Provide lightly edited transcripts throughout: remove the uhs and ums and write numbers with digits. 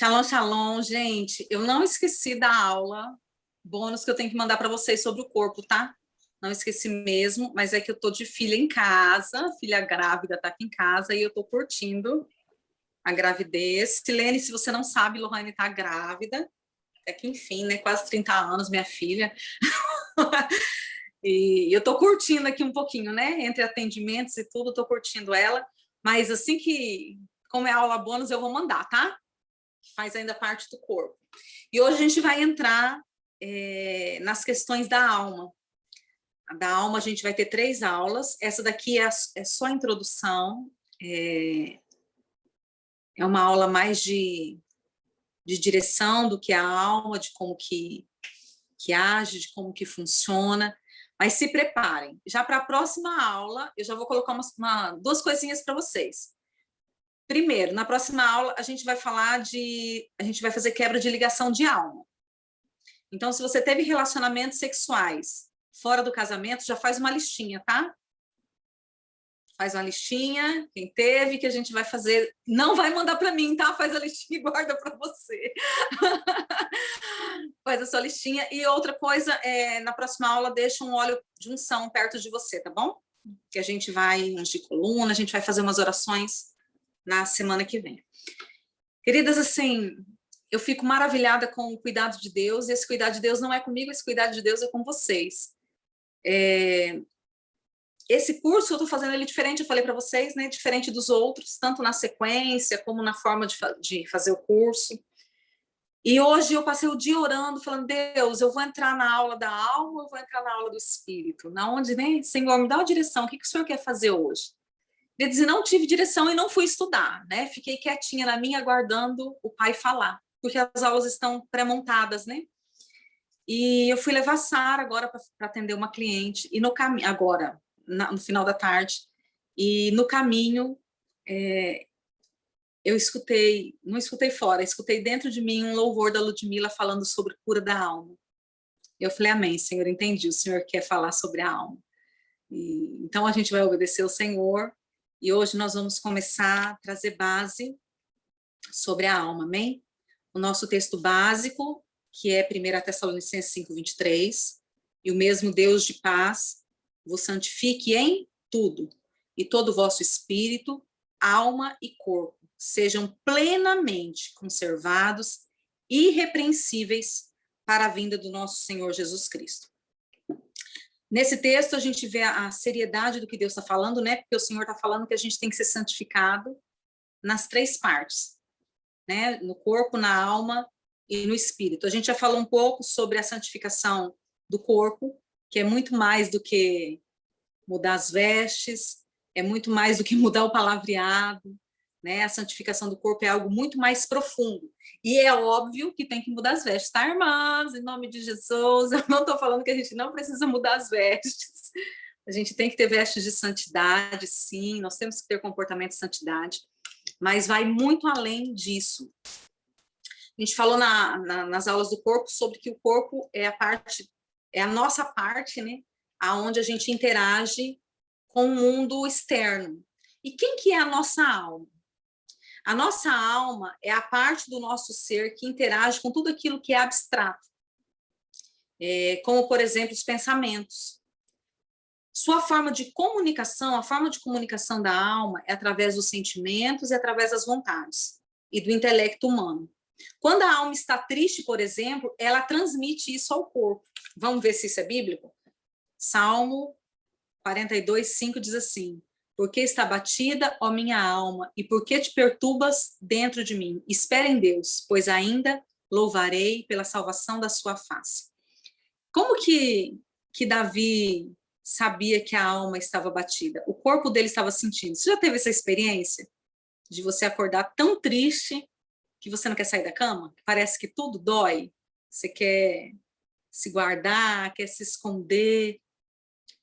Shalom, shalom, gente. Eu não esqueci da aula bônus que eu tenho que mandar para vocês sobre o corpo, tá? Não esqueci mesmo, mas é que eu tô de filha em casa, filha grávida tá aqui em casa e eu tô curtindo a gravidez. Silene, se você não sabe, Lohane tá grávida. É que enfim, né? Quase 30 anos, minha filha. E eu tô curtindo aqui um pouquinho, né? Entre atendimentos e tudo, tô curtindo ela. Mas assim que, como é aula bônus, eu vou mandar, tá? Que faz ainda parte do corpo. E hoje a gente vai entrar nas questões da alma. Da alma a gente vai ter 3 aulas. Essa daqui é só a introdução. É uma aula mais de direção do que a alma, de como que age, de como que funciona. Mas se preparem. Já para a próxima aula, eu já vou colocar duas coisinhas para vocês. Primeiro, na próxima aula, a gente vai fazer quebra de ligação de alma. Então, se você teve relacionamentos sexuais fora do casamento, já faz uma listinha, tá? Faz uma listinha, quem teve, que a gente vai fazer. Não vai mandar para mim, tá? Faz a listinha e guarda para você. Faz a sua listinha. E outra coisa, na próxima aula, deixa um óleo de unção perto de você, tá bom? Que a gente vai ungir coluna, a gente vai fazer umas orações na semana que vem. Queridas, assim, eu fico maravilhada com o cuidado de Deus, e esse cuidado de Deus não é comigo, esse cuidado de Deus é com vocês. Esse curso eu estou fazendo ele diferente, eu falei para vocês, né? Diferente dos outros, tanto na sequência como na forma de fazer o curso. E hoje eu passei o dia orando, falando, Deus, eu vou entrar na aula da alma, eu vou entrar na aula do espírito, na onde, né? Senhor, me dá uma direção, o que o Senhor quer fazer hoje? Ele dizia, não tive direção e não fui estudar, né? Fiquei quietinha na minha, aguardando o pai falar, porque as aulas estão pré-montadas, né? E eu fui levar a Sara agora para atender uma cliente, e no caminho, agora, no final da tarde, e no caminho, eu escutei, não escutei fora, escutei dentro de mim um louvor da Ludmilla falando sobre cura da alma. Eu falei, amém, Senhor, entendi, o Senhor quer falar sobre a alma. Então a gente vai obedecer ao Senhor, e hoje nós vamos começar a trazer base sobre a alma, amém? O nosso texto básico, que é 1 Tessalonicenses 5:23, e o mesmo Deus de paz vos santifique em tudo, e todo o vosso espírito, alma e corpo sejam plenamente conservados, irrepreensíveis para a vinda do nosso Senhor Jesus Cristo. Nesse texto, a gente vê a seriedade do que Deus está falando, né? Porque o Senhor está falando que a gente tem que ser santificado nas 3 partes, né? No corpo, na alma e no espírito. A gente já falou um pouco sobre a santificação do corpo, que é muito mais do que mudar as vestes, é muito mais do que mudar o palavreado, né? A santificação do corpo é algo muito mais profundo. E é óbvio que tem que mudar as vestes, tá, irmãs? Em nome de Jesus, eu não estou falando que a gente não precisa mudar as vestes. A gente tem que ter vestes de santidade, sim, nós temos que ter comportamento de santidade, mas vai muito além disso. A gente falou nas aulas do corpo sobre que o corpo é a nossa parte, né? Aonde a gente interage com o mundo externo. E quem que é a nossa alma? A nossa alma é a parte do nosso ser que interage com tudo aquilo que é abstrato, como, por exemplo, os pensamentos. Sua forma de comunicação, a forma de comunicação da alma é através dos sentimentos e através das vontades e do intelecto humano. Quando a alma está triste, por exemplo, ela transmite isso ao corpo. Vamos ver se isso é bíblico? Salmo 42:5 diz assim: porque está batida, ó minha alma, e por que te perturbas dentro de mim? Espera em Deus, pois ainda louvarei pela salvação da sua face. Como que Davi sabia que a alma estava batida? O corpo dele estava sentindo. Você já teve essa experiência de você acordar tão triste que você não quer sair da cama? Parece que tudo dói. Você quer se guardar, quer se esconder,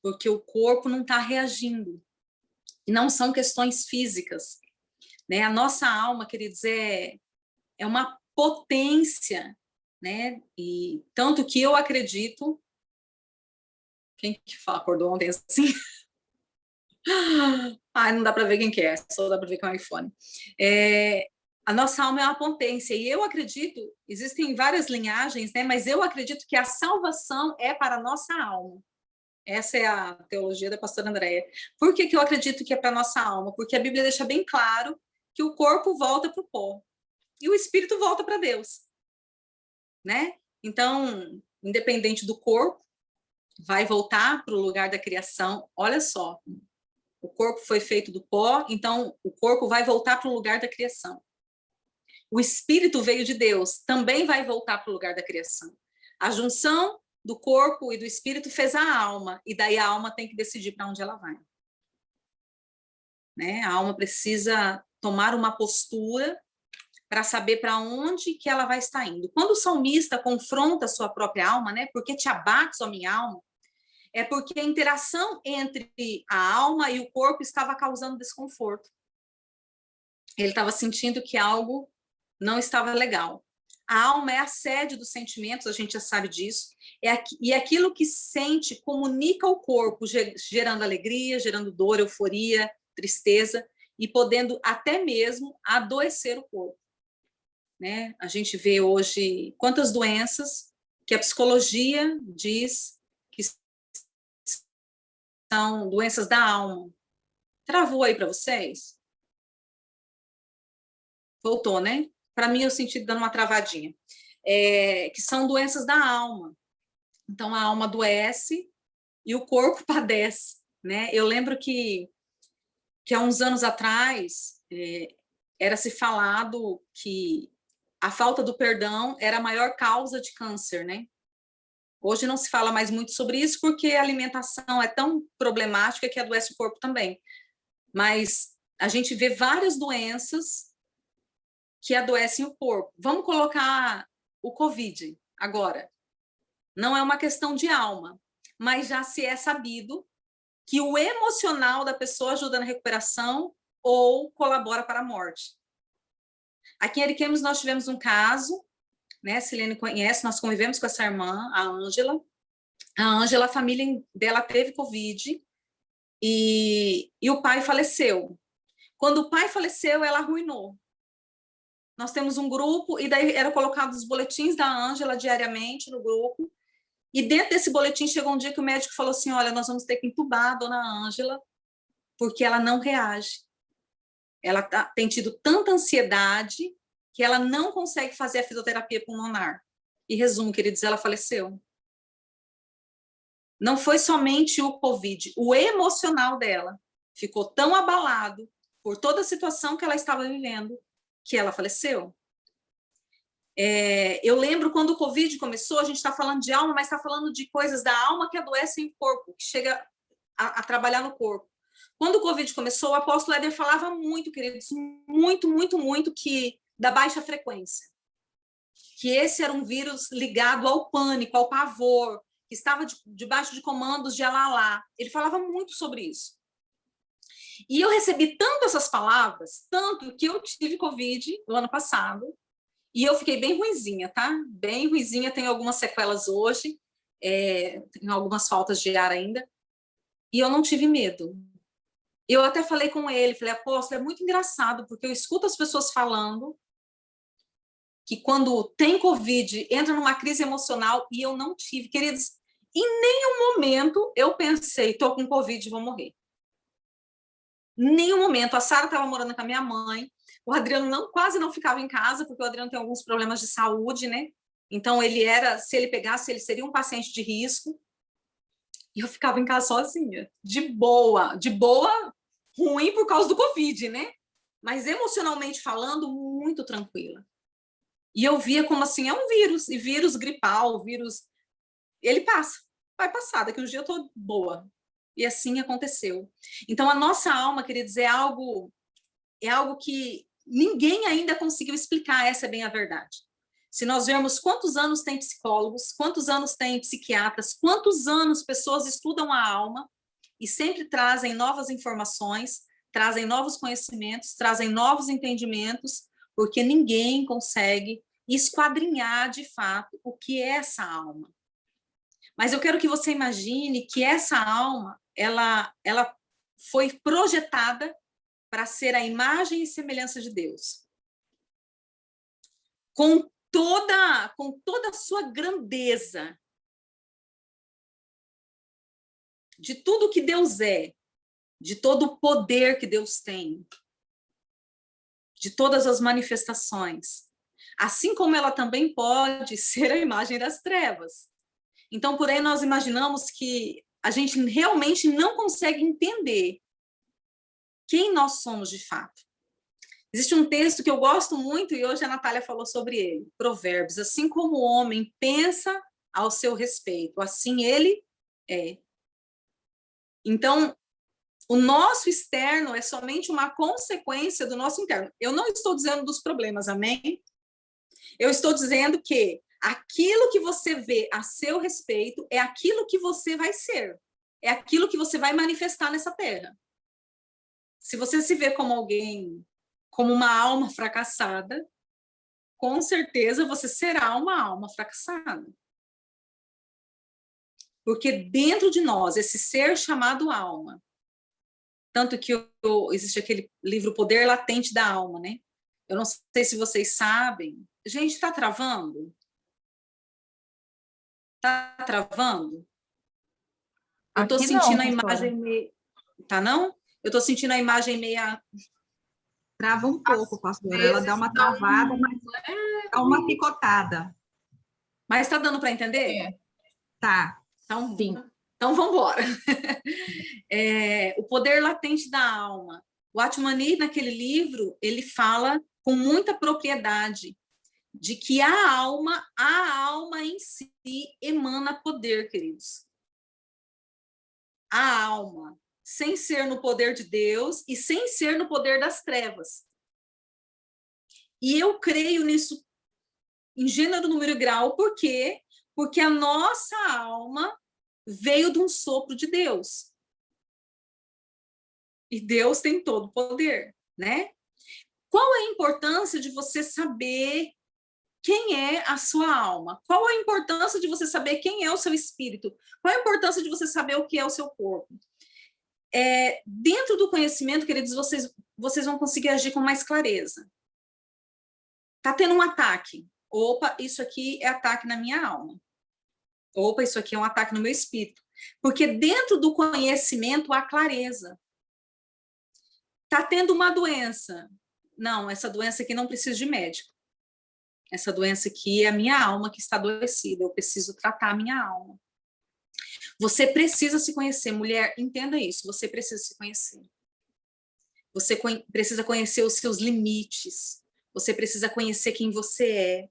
porque o corpo não está reagindo. E não são questões físicas, né? A nossa alma, queridos, é uma potência, né? E tanto que eu acredito. Quem que acordou ontem assim? Ai, não dá para ver quem que é, só dá para ver que é um iPhone. A nossa alma é uma potência, e eu acredito, existem várias linhagens, né, mas eu acredito que a salvação é para a nossa alma. Essa é a teologia da pastora Andréia. Por que eu acredito que é para a nossa alma? Porque a Bíblia deixa bem claro que o corpo volta para o pó, e o espírito volta para Deus, né? Então, independente do corpo, vai voltar para o lugar da criação. Olha só, o corpo foi feito do pó, então o corpo vai voltar para o lugar da criação. O espírito veio de Deus, também vai voltar para o lugar da criação. A junção do corpo e do espírito fez a alma, e daí a alma tem que decidir para onde ela vai. Né? A alma precisa tomar uma postura para saber para onde que ela vai estar indo. Quando o salmista confronta a sua própria alma, né? Porque te abates, ó minha alma, é porque a interação entre a alma e o corpo estava causando desconforto. Ele estava sentindo que algo não estava legal. A alma é a sede dos sentimentos, a gente já sabe disso, e aquilo que sente comunica ao corpo, gerando alegria, gerando dor, euforia, tristeza, e podendo até mesmo adoecer o corpo. Né? A gente vê hoje quantas doenças que a psicologia diz que são doenças da alma. Travou aí para vocês? Voltou, né? Para mim, eu senti dando uma travadinha. Que são doenças da alma. Então, a alma adoece e o corpo padece. Né? Eu lembro que há uns anos atrás, era se falado que a falta do perdão era a maior causa de câncer, né? Hoje não se fala mais muito sobre isso, porque a alimentação é tão problemática que adoece o corpo também. Mas a gente vê várias doenças que adoecem o corpo. Vamos colocar o Covid agora. Não é uma questão de alma, mas já se é sabido que o emocional da pessoa ajuda na recuperação ou colabora para a morte. Aqui em Ariquemes nós tivemos um caso, né? Silene conhece, nós convivemos com essa irmã, a Ângela. A Ângela, a família dela teve Covid e o pai faleceu. Quando o pai faleceu, ela arruinou. Nós temos um grupo e daí eram colocados os boletins da Ângela diariamente no grupo. E dentro desse boletim chegou um dia que o médico falou assim: olha, nós vamos ter que entubar a dona Ângela porque ela não reage. Ela tem tido tanta ansiedade que ela não consegue fazer a fisioterapia pulmonar. E resumo, queridos, ela faleceu. Não foi somente o Covid, o emocional dela ficou tão abalado por toda a situação que ela estava vivendo que ela faleceu. Eu lembro quando o Covid começou, a gente está falando de alma, mas está falando de coisas da alma que adoecem o corpo, que chega a trabalhar no corpo. Quando o Covid começou, o apóstolo Éder falava muito, queridos, muito, que da baixa frequência. Que esse era um vírus ligado ao pânico, ao pavor, que estava debaixo de comandos de Alalá. Ele falava muito sobre isso. E eu recebi tanto essas palavras, tanto que eu tive Covid no ano passado, e eu fiquei bem ruinzinha, tá? Bem ruinzinha, tenho algumas sequelas hoje, tenho algumas faltas de ar ainda, e eu não tive medo. Eu até falei com ele, falei, apóstolo, é muito engraçado, porque eu escuto as pessoas falando que quando tem Covid, entra numa crise emocional, e eu não tive. Queridos, em nenhum momento eu pensei, estou com Covid, vou morrer. Em nenhum momento. A Sara estava morando com a minha mãe, o Adriano quase não ficava em casa, porque o Adriano tem alguns problemas de saúde, né? Então, se ele pegasse, ele seria um paciente de risco. E eu ficava em casa sozinha, de boa, ruim por causa do Covid, né? Mas emocionalmente falando, muito tranquila. E eu via como assim, é um vírus, e vírus gripal, vírus, ele passa, vai passar, daqui uns dias eu tô boa. E assim aconteceu. Então, a nossa alma, queridos, é algo que ninguém ainda conseguiu explicar, essa é bem a verdade. Se nós vermos quantos anos tem psicólogos, quantos anos tem psiquiatras, quantos anos pessoas estudam a alma e sempre trazem novas informações, trazem novos conhecimentos, trazem novos entendimentos, porque ninguém consegue esquadrinhar de fato o que é essa alma. Mas eu quero que você imagine que essa alma, ela foi projetada para ser a imagem e semelhança de Deus. com toda a sua grandeza, de tudo que Deus é, de todo o poder que Deus tem, de todas as manifestações, assim como ela também pode ser a imagem das trevas. Então, por aí nós imaginamos que a gente realmente não consegue entender quem nós somos de fato. Existe um texto que eu gosto muito, e hoje a Natália falou sobre ele, Provérbios: assim como o homem pensa ao seu respeito, assim ele é. Então, o nosso externo é somente uma consequência do nosso interno. Eu não estou dizendo dos problemas, amém? Eu estou dizendo que aquilo que você vê a seu respeito é aquilo que você vai ser, é aquilo que você vai manifestar nessa terra. Se você se vê como alguém, como uma alma fracassada, com certeza você será uma alma fracassada. Porque dentro de nós, esse ser chamado alma, tanto que existe aquele livro Poder Latente da Alma, né? Eu não sei se vocês sabem. Gente, está travando? Está travando? Eu estou sentindo a imagem meio... Tá, não? Eu estou sentindo a imagem meia... Trava um pouco, pastora. Ela dá uma travada, mas dá uma picotada. Mas está dando para entender? Tá. Então, sim. Então, vamos embora. O poder latente da alma. O Atmani, naquele livro, ele fala com muita propriedade de que a alma em si emana poder, queridos. A alma, sem ser no poder de Deus e sem ser no poder das trevas. E eu creio nisso em gênero, número e grau, por quê? Porque a nossa alma veio de um sopro de Deus. E Deus tem todo o poder, né? Qual é a importância de você saber quem é a sua alma? Qual a importância de você saber quem é o seu espírito? Qual a importância de você saber o que é o seu corpo? Dentro do conhecimento, queridos, vocês vão conseguir agir com mais clareza. Tá tendo um ataque. Opa, isso aqui é ataque na minha alma. Opa, isso aqui é um ataque no meu espírito. Porque dentro do conhecimento há clareza. Tá tendo uma doença. Não, essa doença aqui não precisa de médico. Essa doença aqui é a minha alma que está adoecida. Eu preciso tratar a minha alma. Você precisa se conhecer, mulher, entenda isso. Você precisa se conhecer. Você precisa conhecer os seus limites. Você precisa conhecer quem você é.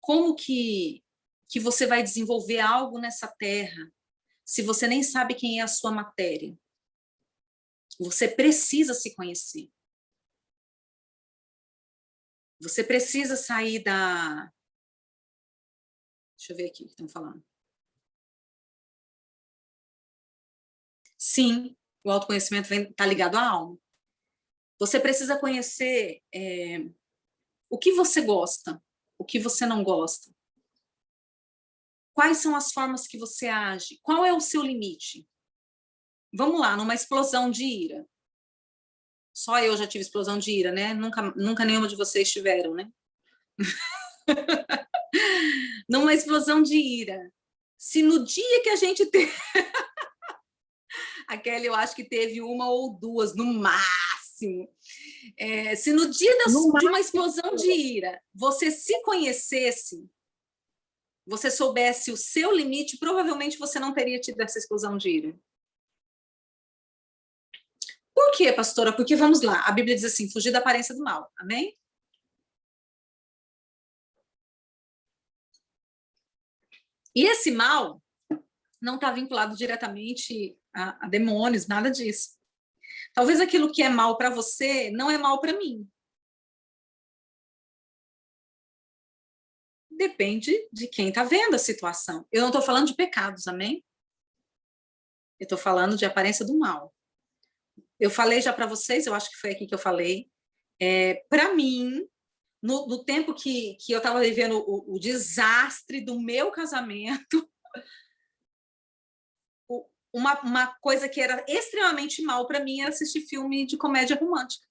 Como que você vai desenvolver algo nessa terra se você nem sabe quem é a sua matéria? Você precisa se conhecer. Você precisa sair da... Deixa eu ver aqui o que estão falando. Sim, o autoconhecimento está ligado à alma. Você precisa conhecer o que você gosta, o que você não gosta. Quais são as formas que você age? Qual é o seu limite? Vamos lá, numa explosão de ira. Só eu já tive explosão de ira, né? Nunca nenhuma de vocês tiveram, né? Numa explosão de ira. Se no dia que a gente teve... A Kelly, eu acho que teve uma ou duas, no máximo. Se no dia de uma explosão de ira, você se conhecesse, você soubesse o seu limite, provavelmente você não teria tido essa explosão de ira. Por quê, pastora? Porque, vamos lá, a Bíblia diz assim, fugir da aparência do mal, amém? E esse mal não está vinculado diretamente a demônios, nada disso. Talvez aquilo que é mal para você não é mal para mim. Depende de quem está vendo a situação. Eu não estou falando de pecados, amém? Eu estou falando de aparência do mal. Eu falei já para vocês, eu acho que foi aqui que eu falei, para mim, no tempo que eu estava vivendo o desastre do meu casamento, uma coisa que era extremamente mal para mim era assistir filme de comédia romântica.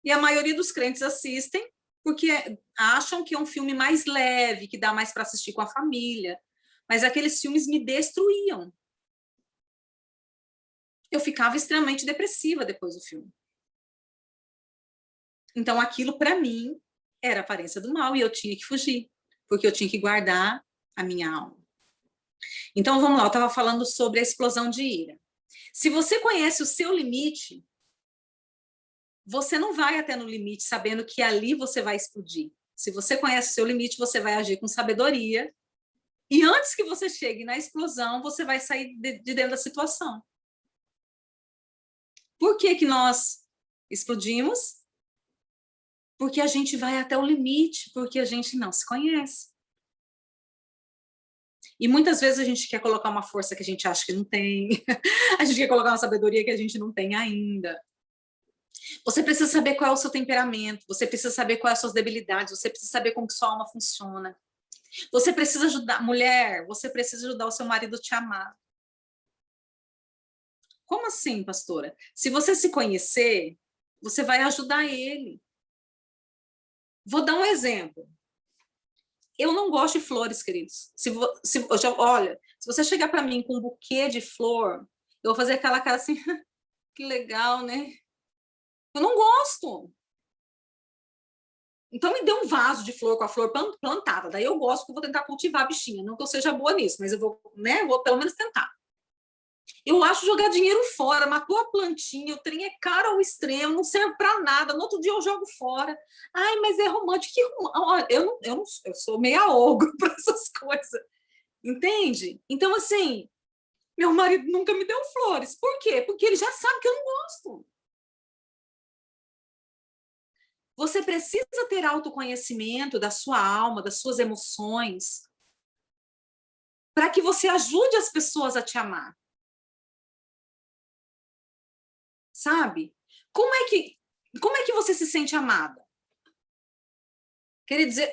E a maioria dos crentes assistem porque acham que é um filme mais leve, que dá mais para assistir com a família. Mas aqueles filmes me destruíam. Eu ficava extremamente depressiva depois do filme. Então, aquilo, para mim, era aparência do mal e eu tinha que fugir, porque eu tinha que guardar a minha alma. Então, vamos lá, eu estava falando sobre a explosão de ira. Se você conhece o seu limite, você não vai até no limite sabendo que ali você vai explodir. Se você conhece o seu limite, você vai agir com sabedoria. E antes que você chegue na explosão, você vai sair de dentro da situação. Por que que nós explodimos? Porque a gente vai até o limite, porque a gente não se conhece. E muitas vezes a gente quer colocar uma força que a gente acha que não tem. A gente quer colocar uma sabedoria que a gente não tem ainda. Você precisa saber qual é o seu temperamento, você precisa saber quais são as suas debilidades, você precisa saber como que sua alma funciona. Você precisa ajudar, mulher, você precisa ajudar o seu marido a te amar. Como assim, pastora? Se você se conhecer, você vai ajudar ele. Vou dar um exemplo. Eu não gosto de flores, queridos. Olha, se você chegar para mim com um buquê de flor, eu vou fazer aquela cara assim, que legal, né? Eu não gosto. Então me dê um vaso de flor com a flor plantada. Daí eu gosto, porque eu vou tentar cultivar a bichinha. Não que eu seja boa nisso, mas eu vou, né? Vou pelo menos tentar. Eu acho jogar dinheiro fora, matou a plantinha, o trem é caro ao extremo, não serve para nada. No outro dia eu jogo fora. Ai, mas é romântico. Eu sou meia ogro para essas coisas. Entende? Então, assim, meu marido nunca me deu flores. Por quê? Porque ele já sabe que eu não gosto. Você precisa ter autoconhecimento da sua alma, das suas emoções, para que você ajude as pessoas a te amar. Sabe? Como é que você se sente amada? Queria dizer,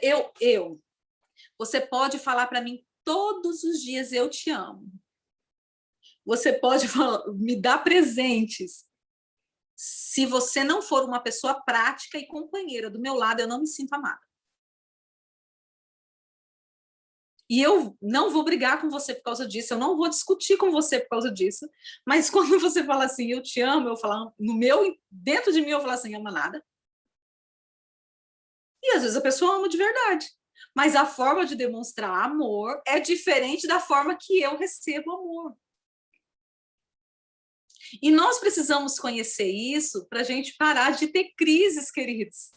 você pode falar para mim todos os dias, eu te amo. Você pode me dar presentes. Se você não for uma pessoa prática e companheira do meu lado, eu não me sinto amada. E eu não vou brigar com você por causa disso, eu não vou discutir com você por causa disso, mas quando você fala assim, eu te amo, eu falo, dentro de mim eu falo assim, ama nada. E às vezes a pessoa ama de verdade. Mas a forma de demonstrar amor é diferente da forma que eu recebo amor. E nós precisamos conhecer isso para a gente parar de ter crises, queridos.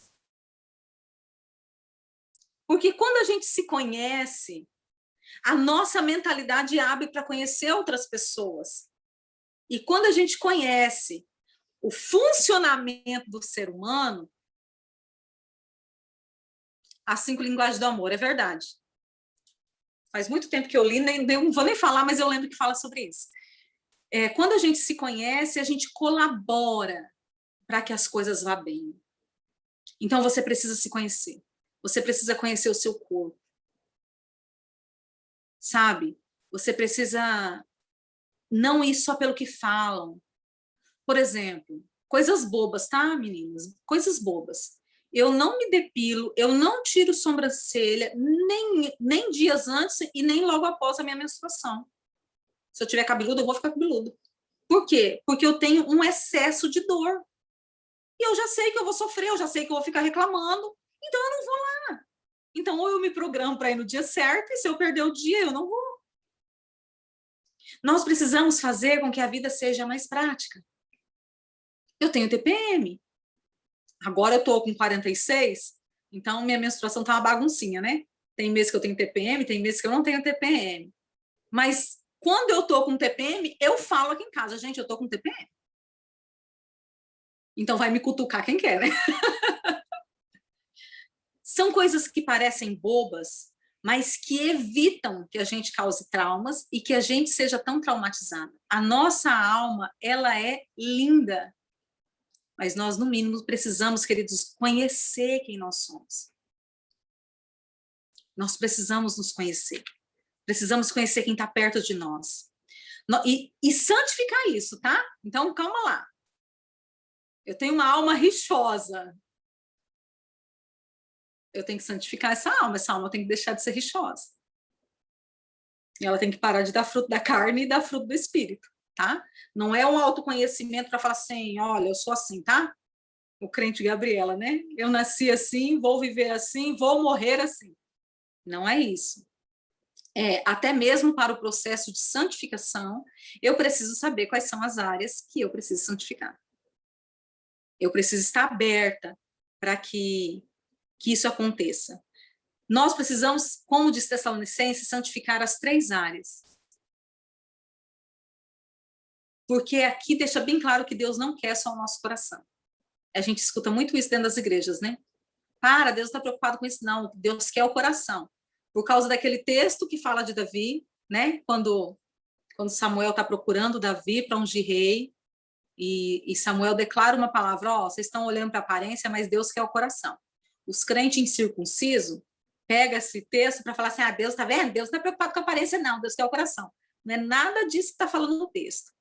Porque quando a gente se conhece, a nossa mentalidade abre para conhecer outras pessoas. E quando a gente conhece o funcionamento do ser humano, as 5 linguagens do amor, é verdade. Faz muito tempo que eu li, não vou nem falar, mas eu lembro que fala sobre isso. Quando a gente se conhece, a gente colabora para que as coisas vá bem. Então, você precisa se conhecer. Você precisa conhecer o seu corpo. Sabe? Você precisa não ir só pelo que falam. Por exemplo, coisas bobas, tá, meninas? Coisas bobas. Eu não me depilo, eu não tiro sobrancelha, nem dias antes e nem logo após a minha menstruação. Se eu tiver cabeludo, eu vou ficar cabeludo. Por quê? Porque eu tenho um excesso de dor. E eu já sei que eu vou sofrer, eu já sei que eu vou ficar reclamando, então eu não vou lá. Então, ou eu me programo para ir no dia certo, e se eu perder o dia, eu não vou. Nós precisamos fazer com que a vida seja mais prática. Eu tenho TPM. Agora eu estou com 46, então minha menstruação está uma baguncinha, né? Tem meses que eu tenho TPM, tem meses que eu não tenho TPM. Mas quando eu estou com TPM, eu falo aqui em casa, gente, eu estou com TPM. Então vai me cutucar quem quer, né? São coisas que parecem bobas, mas que evitam que a gente cause traumas e que a gente seja tão traumatizada. A nossa alma, ela é linda, mas nós, no mínimo, precisamos, queridos, conhecer quem nós somos. Nós precisamos nos conhecer. Precisamos conhecer quem está perto de nós. E santificar isso, tá? Então, calma lá. Eu tenho uma alma rixosa. Eu tenho que santificar essa alma tem que deixar de ser rixosa. E ela tem que parar de dar fruto da carne e dar fruto do espírito, tá? Não é um autoconhecimento para falar assim, olha, eu sou assim, tá? O crente Gabriela, né? Eu nasci assim, vou viver assim, vou morrer assim. Não é isso. Até mesmo para o processo de santificação, eu preciso saber quais são as áreas que eu preciso santificar. Eu preciso estar aberta para que isso aconteça. Nós precisamos, como diz Tessalonicenses, santificar as 3 áreas. Porque aqui deixa bem claro que Deus não quer só o nosso coração. A gente escuta muito isso dentro das igrejas, né? Deus está preocupado com isso. Não, Deus quer o coração. Por causa daquele texto que fala de Davi, né? Quando Samuel está procurando Davi para ungir rei, e Samuel declara uma palavra, vocês estão olhando para a aparência, mas Deus quer o coração. Os crentes incircuncisos pegam esse texto para falar assim, Deus está vendo? Deus não está preocupado com a aparência, não, Deus quer o coração. Não é nada disso que está falando no texto.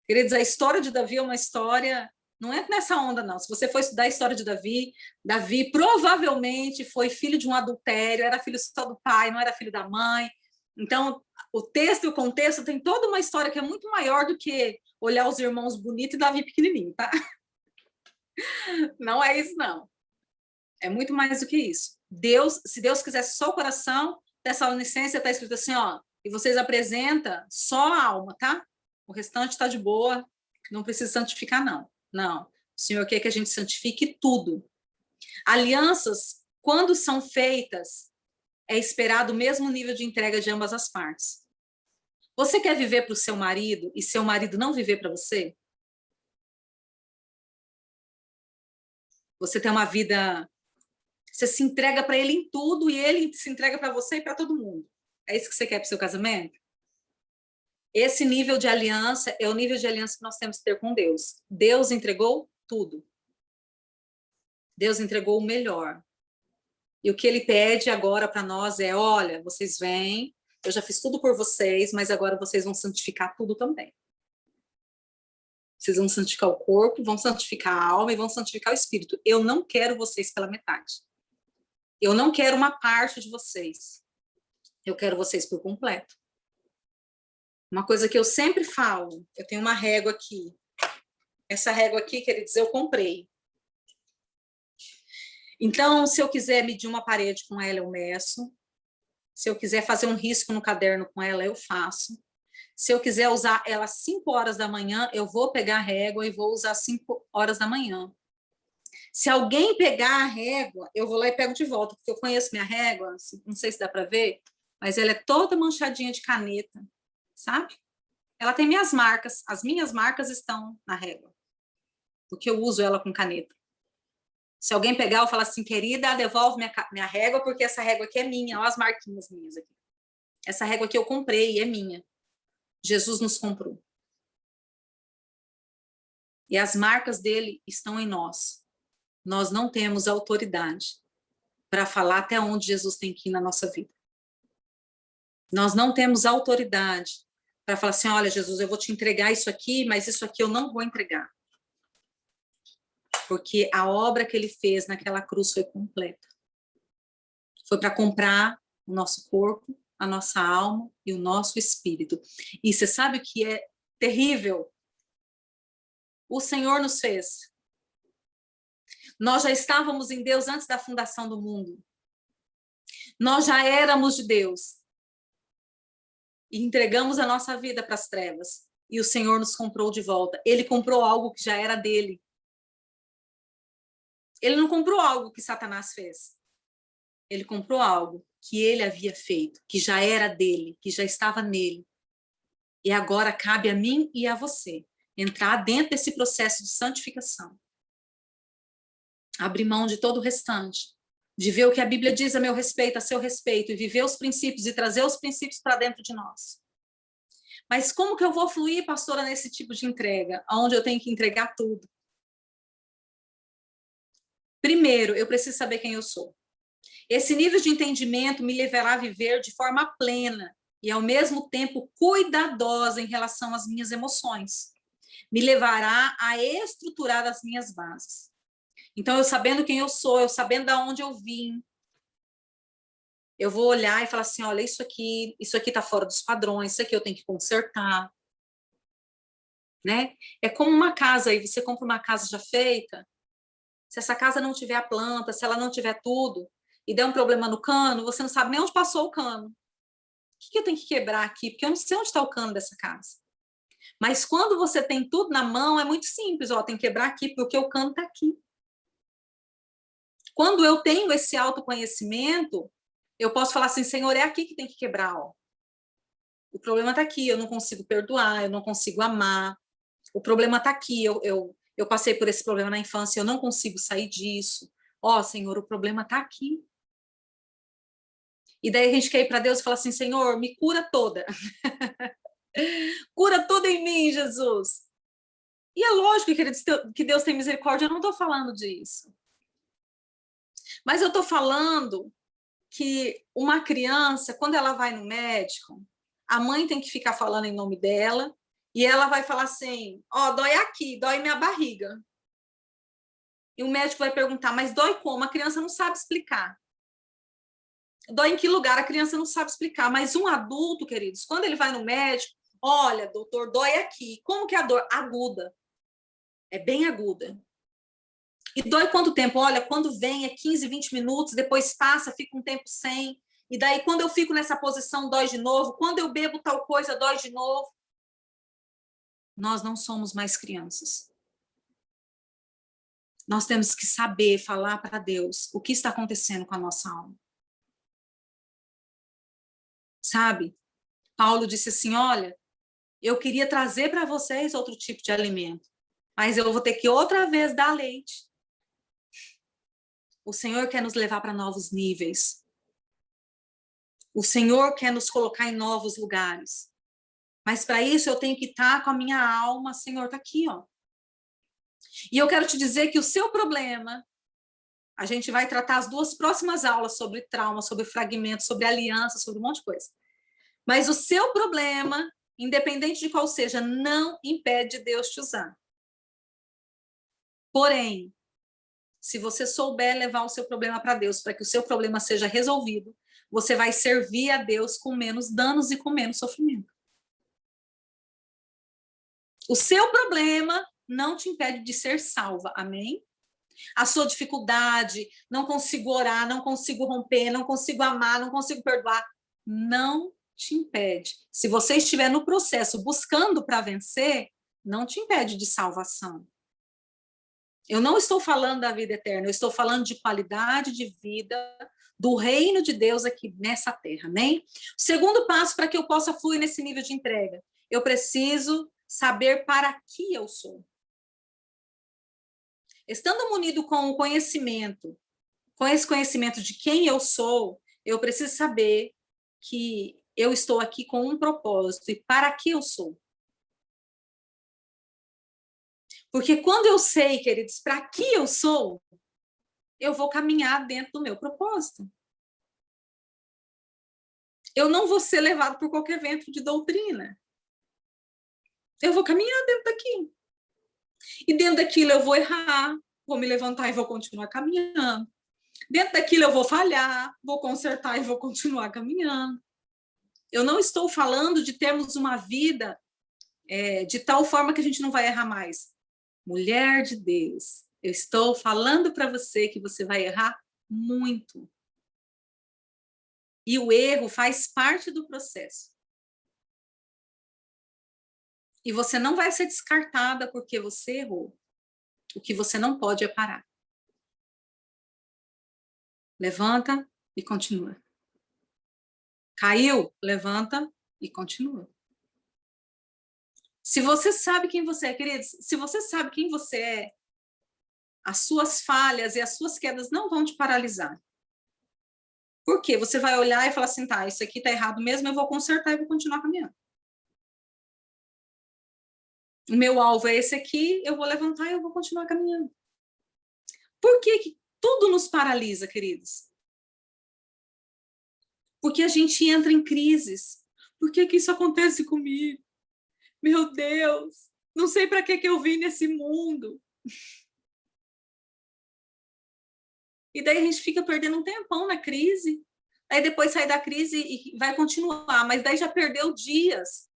Queridos, a história de Davi é uma história, não é nessa onda, não. Se você for estudar a história de Davi, Davi provavelmente foi filho de um adultério, era filho só do pai, não era filho da mãe. Então, o texto e o contexto tem toda uma história que é muito maior do que olhar os irmãos bonitos e Davi pequenininho, tá? Não é isso, não. É muito mais do que isso. Se Deus quisesse só o coração, Tessalonicenses está escrito assim, e vocês apresentam só a alma, tá? O restante está de boa, não precisa santificar, não. Não. O Senhor quer que a gente santifique tudo. Alianças, quando são feitas, é esperado o mesmo nível de entrega de ambas as partes. Você quer viver para o seu marido e seu marido não viver para você? Você tem uma vida... Você se entrega para ele em tudo e ele se entrega para você e para todo mundo. É isso que você quer para o seu casamento? Esse nível de aliança é o nível de aliança que nós temos que ter com Deus. Deus entregou tudo. Deus entregou o melhor. E o que ele pede agora para nós é, olha, vocês vêm, eu já fiz tudo por vocês, mas agora vocês vão santificar tudo também. Vocês vão santificar o corpo, vão santificar a alma e vão santificar o espírito. Eu não quero vocês pela metade. Eu não quero uma parte de vocês. Eu quero vocês por completo. Uma coisa que eu sempre falo, eu tenho uma régua aqui. Essa régua aqui, queridos, eu comprei. Então, se eu quiser medir uma parede com ela, eu meço. Se eu quiser fazer um risco no caderno com ela, eu faço. Se eu quiser usar ela às 5 horas da manhã, eu vou pegar a régua e vou usar às 5 horas da manhã. Se alguém pegar a régua, eu vou lá e pego de volta, porque eu conheço minha régua, não sei se dá para ver, mas ela é toda manchadinha de caneta, sabe? Ela tem minhas marcas, as minhas marcas estão na régua, porque eu uso ela com caneta. Se alguém pegar e falar assim, querida, devolve minha régua, porque essa régua aqui é minha, olha as marquinhas minhas aqui. Essa régua aqui eu comprei e é minha. Jesus nos comprou. E as marcas dele estão em nós. Nós não temos autoridade para falar até onde Jesus tem que ir na nossa vida. Nós não temos autoridade para falar assim, olha, Jesus, eu vou te entregar isso aqui, mas isso aqui eu não vou entregar. Porque a obra que ele fez naquela cruz foi completa. Foi para comprar o nosso corpo, a nossa alma e o nosso espírito. E você sabe o que é terrível? O Senhor nos fez. Nós já estávamos em Deus antes da fundação do mundo. Nós já éramos de Deus. E entregamos a nossa vida para as trevas. E o Senhor nos comprou de volta. Ele comprou algo que já era dele. Ele não comprou algo que Satanás fez. Ele comprou algo que ele havia feito, que já era dele, que já estava nele. E agora cabe a mim e a você entrar dentro desse processo de santificação. Abrir mão de todo o restante, de ver o que a Bíblia diz a meu respeito, a seu respeito, e viver os princípios e trazer os princípios para dentro de nós. Mas como que eu vou fluir, pastora, nesse tipo de entrega, onde eu tenho que entregar tudo? Primeiro, eu preciso saber quem eu sou. Esse nível de entendimento me levará a viver de forma plena e, ao mesmo tempo, cuidadosa em relação às minhas emoções. me levará a estruturar as minhas bases. Então, eu sabendo quem eu sou, eu sabendo de onde eu vim, eu vou olhar e falar assim, olha, isso aqui está fora dos padrões, isso aqui eu tenho que consertar, né? É como uma casa aí, você compra uma casa já feita, se essa casa não tiver a planta, se ela não tiver tudo, e der um problema no cano, você não sabe nem onde passou o cano. O que eu tenho que quebrar aqui? Porque eu não sei onde está o cano dessa casa. Mas quando você tem tudo na mão, é muito simples, ó, tem que quebrar aqui, porque o cano está aqui. Quando eu tenho esse autoconhecimento, eu posso falar assim, Senhor, é aqui que tem que quebrar, ó. O problema está aqui, eu não consigo perdoar, eu não consigo amar. O problema está aqui, eu passei por esse problema na infância, eu não consigo sair disso. Ó, Senhor, o problema está aqui. E daí a gente quer ir para Deus e falar assim, Senhor, me cura toda. Cura tudo em mim, Jesus. E é lógico, queridos, que Deus tem misericórdia, eu não estou falando disso. Mas eu estou falando que uma criança, quando ela vai no médico, a mãe tem que ficar falando em nome dela, e ela vai falar assim, ó, dói aqui, dói minha barriga. E o médico vai perguntar, mas dói como? A criança não sabe explicar. Dói em que lugar? A criança não sabe explicar. Mas um adulto, queridos, quando ele vai no médico, olha, doutor, dói aqui. Como que é a dor? Aguda. É bem aguda. E dói quanto tempo? Olha, quando vem é 15, 20 minutos, depois passa, fica um tempo sem. E daí, quando eu fico nessa posição, dói de novo. Quando eu bebo tal coisa, dói de novo. Nós não somos mais crianças. Nós temos que saber falar para Deus o que está acontecendo com a nossa alma. Sabe? Paulo disse assim, olha, eu queria trazer para vocês outro tipo de alimento, mas eu vou ter que outra vez dar leite. O Senhor quer nos levar para novos níveis. O Senhor quer nos colocar em novos lugares. Mas para isso eu tenho que estar com a minha alma, Senhor, está aqui, ó. E eu quero te dizer que o seu problema, a gente vai tratar as 2 próximas aulas sobre trauma, sobre fragmento, sobre aliança, sobre um monte de coisa. Mas o seu problema, independente de qual seja, não impede Deus te usar. Porém, se você souber levar o seu problema para Deus, para que o seu problema seja resolvido, você vai servir a Deus com menos danos e com menos sofrimento. O seu problema não te impede de ser salva, amém? A sua dificuldade, não consigo orar, não consigo romper, não consigo amar, não consigo perdoar, não te impede. Se você estiver no processo buscando para vencer, não te impede de salvação. Eu não estou falando da vida eterna, eu estou falando de qualidade de vida do reino de Deus aqui nessa terra, amém? O segundo passo para que eu possa fluir nesse nível de entrega, eu preciso saber para que eu sou. Estando munido com o conhecimento, com esse conhecimento de quem eu sou, eu preciso saber que eu estou aqui com um propósito e para que eu sou. Porque quando eu sei, queridos, para que eu sou, eu vou caminhar dentro do meu propósito. Eu não vou ser levado por qualquer vento de doutrina. Eu vou caminhar dentro daqui. E dentro daquilo eu vou errar, vou me levantar e vou continuar caminhando. Dentro daquilo eu vou falhar, vou consertar e vou continuar caminhando. Eu não estou falando de termos uma vida de tal forma que a gente não vai errar mais. Mulher de Deus, eu estou falando para você que você vai errar muito. E o erro faz parte do processo. E você não vai ser descartada porque você errou. O que você não pode é parar. Levanta e continua. Caiu? Levanta e continua. Se você sabe quem você é, queridos, se você sabe quem você é, as suas falhas e as suas quedas não vão te paralisar. Por quê? Você vai olhar e falar assim, tá, isso aqui tá errado mesmo, eu vou consertar e vou continuar caminhando. O meu alvo é esse aqui, eu vou levantar e eu vou continuar caminhando. Por que tudo nos paralisa, queridos? Porque a gente entra em crises. Por que isso acontece comigo? Meu Deus, Não sei para que eu vim nesse mundo. E daí a gente fica perdendo um tempão na crise. Aí depois sai da crise e vai continuar, mas daí já perdeu dias.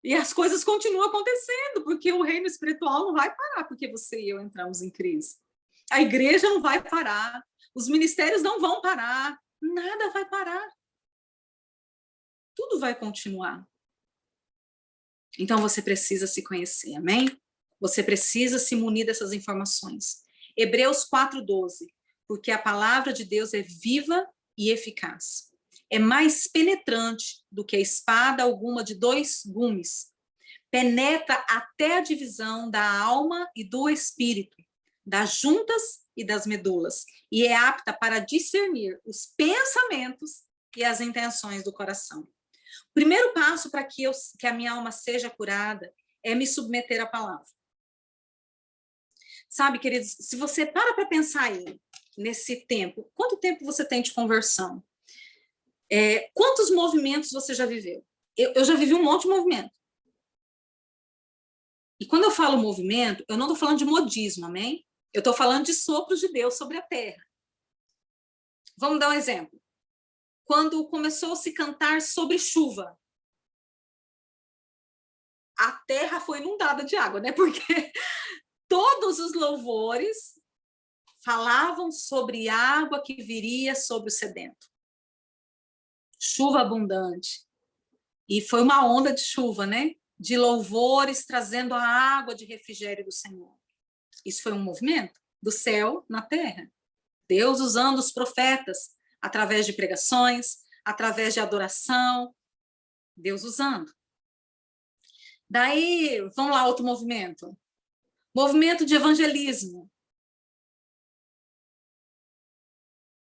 E as coisas continuam acontecendo, porque o reino espiritual não vai parar porque você e eu entramos em crise. A igreja não vai parar, os ministérios não vão parar, nada vai parar. Tudo vai continuar. Então você precisa se conhecer, amém? Você precisa se munir dessas informações. Hebreus 4:12, porque a palavra de Deus é viva e eficaz. É mais penetrante do que a espada alguma de 2 gumes. Penetra até a divisão da alma e do espírito, das juntas e das medulas, e é apta para discernir os pensamentos e as intenções do coração. O primeiro passo para que a minha alma seja curada é me submeter à palavra. Sabe, queridos, se você para pensar aí, nesse tempo, quanto tempo você tem de conversão? Quantos movimentos você já viveu? Eu já vivi um monte de movimento. E quando eu falo movimento, eu não estou falando de modismo, amém? Eu estou falando de sopros de Deus sobre a terra. Vamos dar um exemplo. Quando começou a se cantar sobre chuva, a terra foi inundada de água, né? Porque todos os louvores falavam sobre água que viria sobre o sedento. Chuva abundante. E foi uma onda de chuva, né? De louvores trazendo a água de refrigério do Senhor. Isso foi um movimento do céu na terra. Deus usando os profetas através de pregações, através de adoração. Deus usando. Daí, vamos lá, outro movimento. Movimento de evangelismo.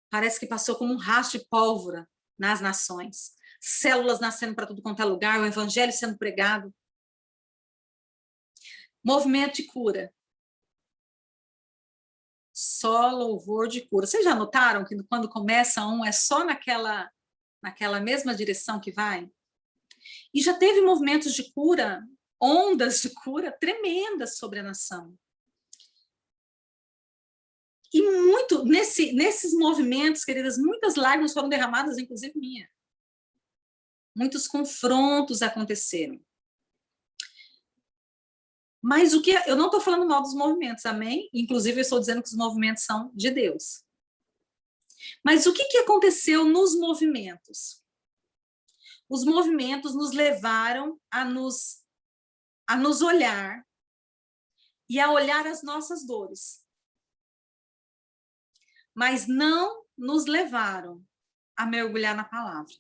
Parece que passou como um rastro de pólvora nas nações. Células nascendo para tudo quanto é lugar, o evangelho sendo pregado. Movimento de cura. Só louvor de cura. Vocês já notaram que quando começa um, é só naquela mesma direção que vai? E já teve movimentos de cura, ondas de cura tremendas sobre a nação. E muito, nesses movimentos, queridas, muitas lágrimas foram derramadas, inclusive minha. Muitos confrontos aconteceram. Mas eu não estou falando mal dos movimentos, amém? Inclusive, eu estou dizendo que os movimentos são de Deus. Mas o que aconteceu nos movimentos? Os movimentos nos levaram a nos olhar e a olhar as nossas dores. Mas não nos levaram a mergulhar na palavra.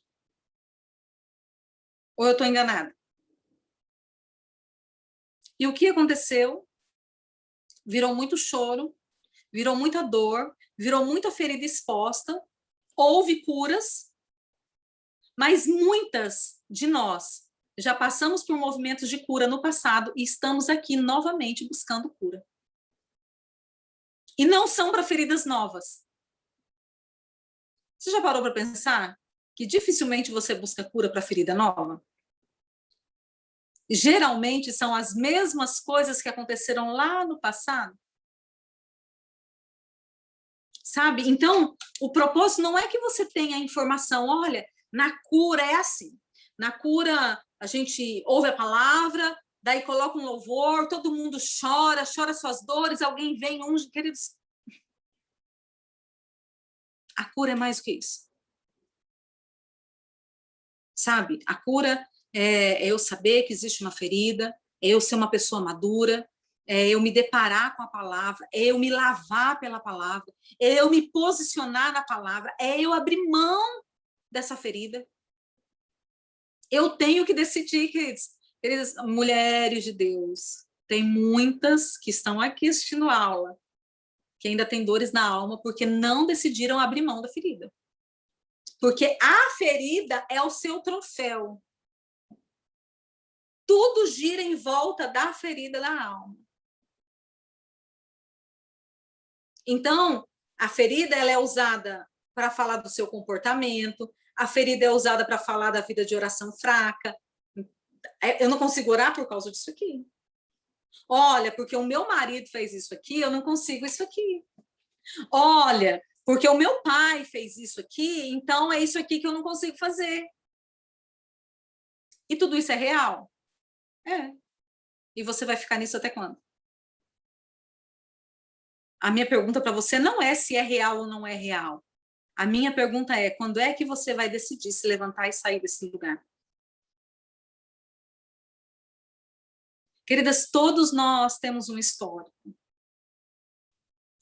Ou eu estou enganada? E o que aconteceu? Virou muito choro, virou muita dor, virou muita ferida exposta, houve curas, mas muitas de nós já passamos por movimentos de cura no passado e estamos aqui novamente buscando cura. E não são para feridas novas. Você já parou para pensar que dificilmente você busca cura para ferida nova? Geralmente são as mesmas coisas que aconteceram lá no passado. Sabe? Então, o propósito não é que você tenha a informação, olha, na cura é assim. Na cura, a gente ouve a palavra, daí coloca um louvor, todo mundo chora suas dores, alguém vem, unge, queridos. A cura é mais do que isso. Sabe? A cura é eu saber que existe uma ferida, é eu ser uma pessoa madura, é eu me deparar com a palavra, é eu me lavar pela palavra, é eu me posicionar na palavra, é eu abrir mão dessa ferida. Eu tenho que decidir, queridas mulheres de Deus, tem muitas que estão aqui assistindo a aula, que ainda têm dores na alma porque não decidiram abrir mão da ferida. Porque a ferida é o seu troféu. Tudo gira em volta da ferida da alma. Então, a ferida ela é usada para falar do seu comportamento, a ferida é usada para falar da vida de oração fraca. Eu não consigo orar por causa disso aqui. Olha, porque o meu marido fez isso aqui, eu não consigo isso aqui. Olha, porque o meu pai fez isso aqui, então é isso aqui que eu não consigo fazer. E tudo isso é real? É. E você vai ficar nisso até quando? A minha pergunta para você não é se é real ou não é real. A minha pergunta é, quando é que você vai decidir se levantar e sair desse lugar? Queridas, todos nós temos um histórico.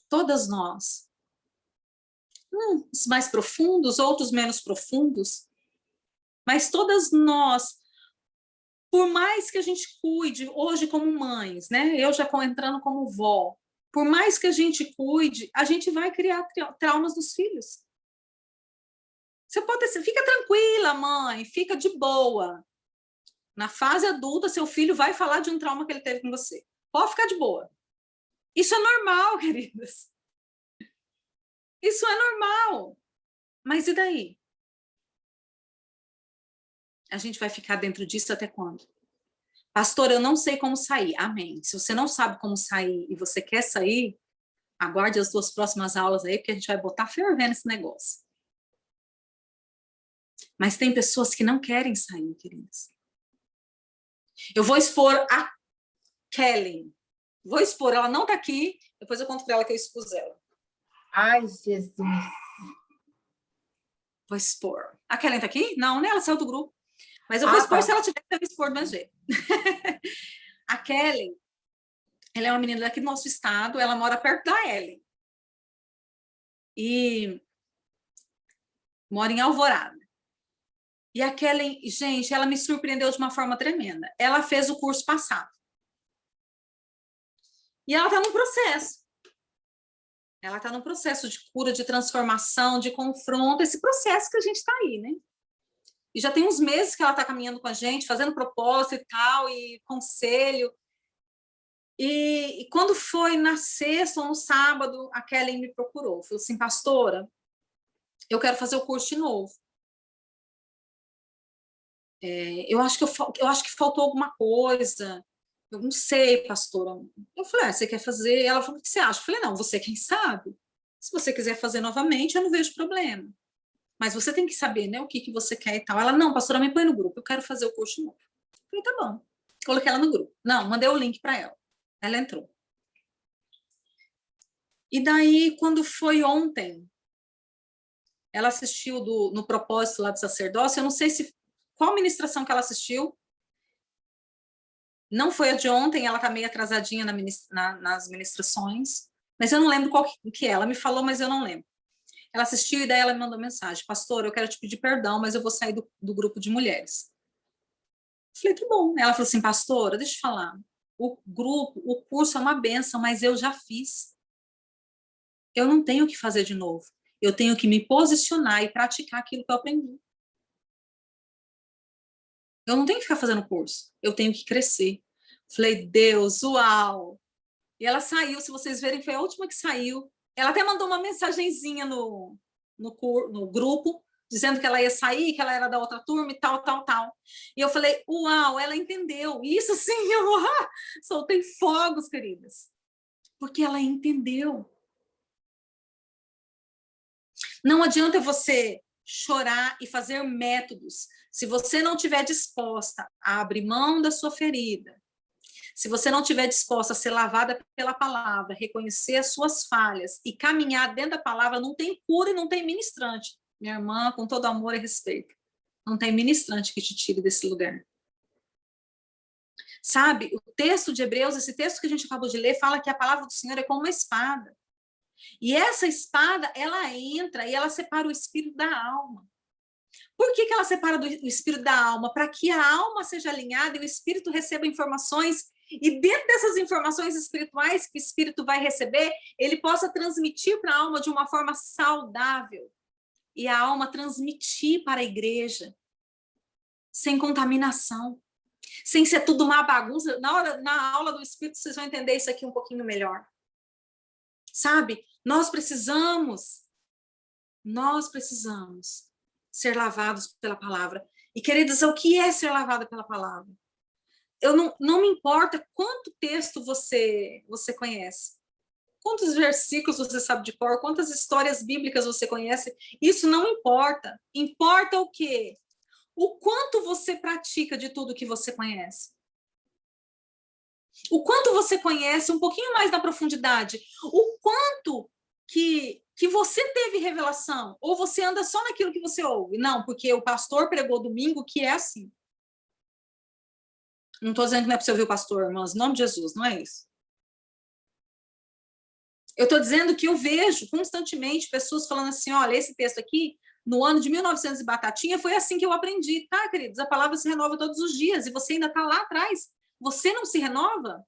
Todas nós. Uns mais profundos, outros menos profundos. Mas todas nós, por mais que a gente cuide, hoje como mães, né? Eu já entrando como vó, por mais que a gente cuide, a gente vai criar traumas nos filhos. Você pode ser, fica tranquila, mãe, fica de boa. Na fase adulta, seu filho vai falar de um trauma que ele teve com você. Pode ficar de boa. Isso é normal, queridas. Isso é normal. Mas e daí? A gente vai ficar dentro disso até quando? Pastor, eu não sei como sair. Amém. Se você não sabe como sair e você quer sair, aguarde as 2 próximas aulas aí, porque a gente vai botar fervendo esse negócio. Mas tem pessoas que não querem sair, queridas. Eu vou expor a Kelly. Vou expor, ela não tá aqui, depois eu conto para ela que eu expus ela. Ai, Jesus. Vou expor. A Kelly tá aqui? Não, né? Ela saiu do grupo. Mas eu vou expor, se ela tiver, eu vou expor do mesmo jeito. A Kelly, ela é uma menina daqui do nosso estado, ela mora perto da Ellen. E mora em Alvorada. E a Kelly, gente, ela me surpreendeu de uma forma tremenda. Ela fez o curso passado. E ela está num processo. Ela está num processo de cura, de transformação, de confronto, esse processo que a gente está aí, né? E já tem uns meses que ela está caminhando com a gente, fazendo propósito e tal, e conselho. E quando foi na sexta ou no sábado, a Kelly me procurou. Falou assim, pastora, eu quero fazer o curso de novo. Eu acho que faltou alguma coisa. Eu não sei, pastora. Eu falei, você quer fazer? Ela falou, o que você acha? Eu falei, não, você quem sabe. Se você quiser fazer novamente, eu não vejo problema. Mas você tem que saber, né, o que você quer e tal. Ela, não, pastora, me põe no grupo, eu quero fazer o curso novo. Eu falei, tá bom. Coloquei ela no grupo. Não, mandei o link para ela. Ela entrou. E daí, quando foi ontem, ela assistiu no propósito lá do sacerdócio, eu não sei qual ministração que ela assistiu. Não foi a de ontem, ela está meio atrasadinha nas ministrações, mas eu não lembro qual que é. Ela me falou, mas eu não lembro. Ela assistiu e daí ela me mandou mensagem, pastor, eu quero te pedir perdão, mas eu vou sair do grupo de mulheres. Eu falei, tá bom. Ela falou assim, pastora, deixa eu falar, o curso é uma bênção, mas eu já fiz. Eu não tenho que fazer de novo. Eu tenho que me posicionar e praticar aquilo que eu aprendi. Eu não tenho que ficar fazendo curso, eu tenho que crescer. Falei, Deus, uau! E ela saiu, se vocês verem, foi a última que saiu. Ela até mandou uma mensagenzinha no grupo, dizendo que ela ia sair, que ela era da outra turma e tal, tal, tal. E eu falei, uau, ela entendeu. Isso sim, eu soltei fogos, queridas. Porque ela entendeu. Não adianta você chorar e fazer métodos se você não estiver disposta a abrir mão da sua ferida, se você não estiver disposta a ser lavada pela palavra, reconhecer as suas falhas e caminhar dentro da palavra, não tem cura e não tem ministrante. Minha irmã, com todo amor e respeito, não tem ministrante que te tire desse lugar. Sabe, o texto de Hebreus, esse texto que a gente acabou de ler, fala que a palavra do Senhor é como uma espada. E essa espada, ela entra e ela separa o espírito da alma. Por que ela separa do espírito da alma? Para que a alma seja alinhada e o espírito receba informações, e dentro dessas informações espirituais que o espírito vai receber, ele possa transmitir para a alma de uma forma saudável. E a alma transmitir para a igreja, sem contaminação, sem ser tudo uma bagunça. Na aula do espírito, vocês vão entender isso aqui um pouquinho melhor. Sabe? Nós precisamos ser lavados pela palavra. E, queridas, o que é ser lavada pela palavra? não me importa quanto texto você conhece, quantos versículos você sabe de cor, quantas histórias bíblicas você conhece, isso não importa. Importa o quê? O quanto você pratica de tudo que você conhece. O quanto você conhece um pouquinho mais na profundidade. O quanto que você teve revelação. Ou você anda só naquilo que você ouve. Não, porque o pastor pregou domingo que é assim. Não estou dizendo que não é para você ouvir o pastor, irmãs, em nome de Jesus, não é isso. Eu estou dizendo que eu vejo constantemente pessoas falando assim, olha, esse texto aqui, no ano de 1900 e batatinha, foi assim que eu aprendi. Tá, queridos? A palavra se renova todos os dias e você ainda está lá atrás. Você não se renova?